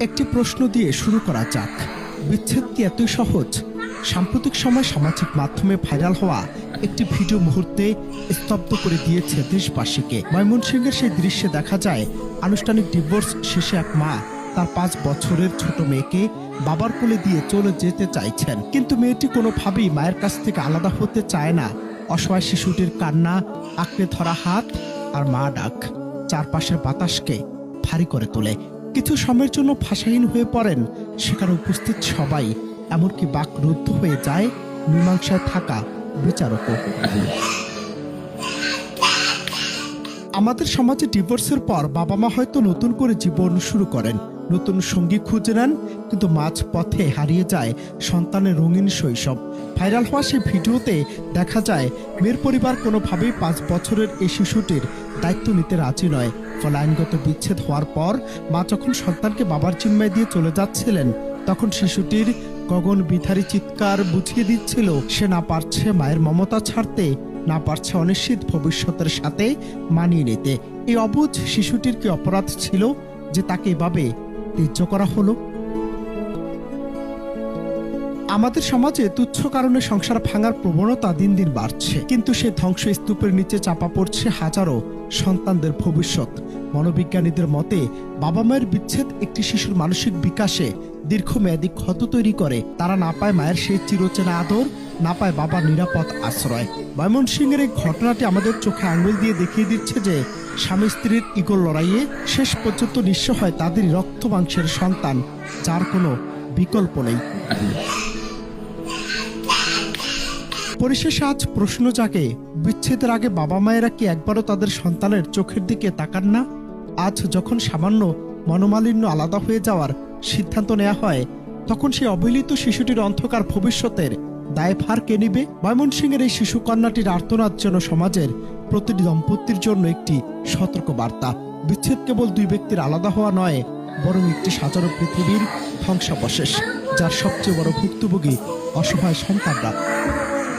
একটি প্রশ্ন দিয়ে শুরু করা যাক। বিচ্ছেদ কি এতই সহজ? সাম্প্রতিক সময় সামাজিক মাধ্যমে ভাইরাল হওয়া একটি ভিডিও মুহূর্তে স্তব্ধ করে দিয়েছে দেশবাসীকে। ময়মনসিংহের সেই দৃশ্যে দেখা যায় আনুষ্ঠানিক ডিভোর্স শেষে এক মা তার 5 বছরের ছোট মেয়েকে বাবার কোলে দিয়ে চলে যেতে চাইছেন, কিন্তু মেয়েটি কোনোভাবেই মায়ের কাছ থেকে আলাদা হতে চায় না। অসহায় শিশুটির কান্না, আঁকড়ে ধরা হাত আর মা ডাক চারপাশের বাতাসকে ভারী করে তোলে। কিছু সময়ের জন্য ভাষাহীন হয়ে পড়েন সেখানে উপস্থিত সবাই, এমনকি বাকরুদ্ধ হয়ে যায় মীমাংসায় থাকা বিচারকও। আমাদের সমাজে ডিভোর্সের পর বাবা মা হয়তো নতুন করে জীবন শুরু করেন, নতুন সঙ্গী খুঁজে নেন, কিন্তু মাঝ পথে হারিয়ে যায় সন্তানের রঙিন শৈশব। ভাইরাল হওয়া সেই ভিডিওতে দেখা যায় মেয়ের পরিবার কোনোভাবেই 5 বছরের এই শিশুটির দায়িত্ব নিতে রাজি নয়। ফলে আইনগত বিচ্ছেদ হওয়ার পর মা যখন সন্তানকে বাবার জিম্মায় দিয়ে চলে যাচ্ছিলেন, তখন শিশুটির গগন বিধারী চিৎকার বুঝিয়ে দিচ্ছিল সে না পারছে মায়ের মমতা ছাড়তে, না পারছে অনিশ্চিত ভবিষ্যতের সাথে মানিয়ে নিতে। এই অবুঝ শিশুটির কি অপরাধ ছিল যে তাকে এভাবে ত্যায্য করা হলো? আমাদের সমাজে তুচ্ছ কারণে সংসার ভাঙার প্রবণতা দিন দিন বাড়ছে, কিন্তু সে ধ্বংস স্তূপের নিচে চাপা পড়ছে হাজারো সন্তানদের ভবিষ্যৎ। মনোবিজ্ঞানীদের মতে বাবা মায়ের বিচ্ছেদ একটি শিশুর মানসিক বিকাশে দীর্ঘমেয়াদী ক্ষত তৈরি করে। তারা না পায় মায়ের সেই চিরচেনা আদর, না পায় বাবার নিরাপদ আশ্রয়। ময়মনসিংহের এই ঘটনাটি আমাদের চোখে আঙুল দিয়ে দেখিয়ে দিচ্ছে যে স্বামী স্ত্রীর ইগল লড়াইয়ে শেষ পর্যন্ত নিঃস্ব হয় তাদেরই রক্ত মাংসের সন্তান, যার কোনো বিকল্প নেই। পরিশেষে আজ প্রশ্ন জাগে, বিচ্ছেদের আগে বাবা মায়েরা কি একবারও তাদের সন্তানের চোখের দিকে তাকান না? আজ যখন সামান্য মনোমালিন্য আলাদা হয়ে যাওয়ার সিদ্ধান্ত নেওয়া হয়, তখন সেই অবহেলিত শিশুটির অন্ধকার ভবিষ্যতের দায়ভার কে নিবে? ময়মনসিংহের এই শিশু কন্যাটির আর্তনাদ যেন সমাজের প্রতিটি দম্পতির জন্য একটি সতর্ক বার্তা। বিচ্ছেদ কেবল 2 ব্যক্তির আলাদা হওয়া নয়, বরং একটি সাজানো পৃথিবীর ধ্বংসাবশেষ, যার সবচেয়ে বড় ভুক্তভোগী অসহায় সন্তানরা।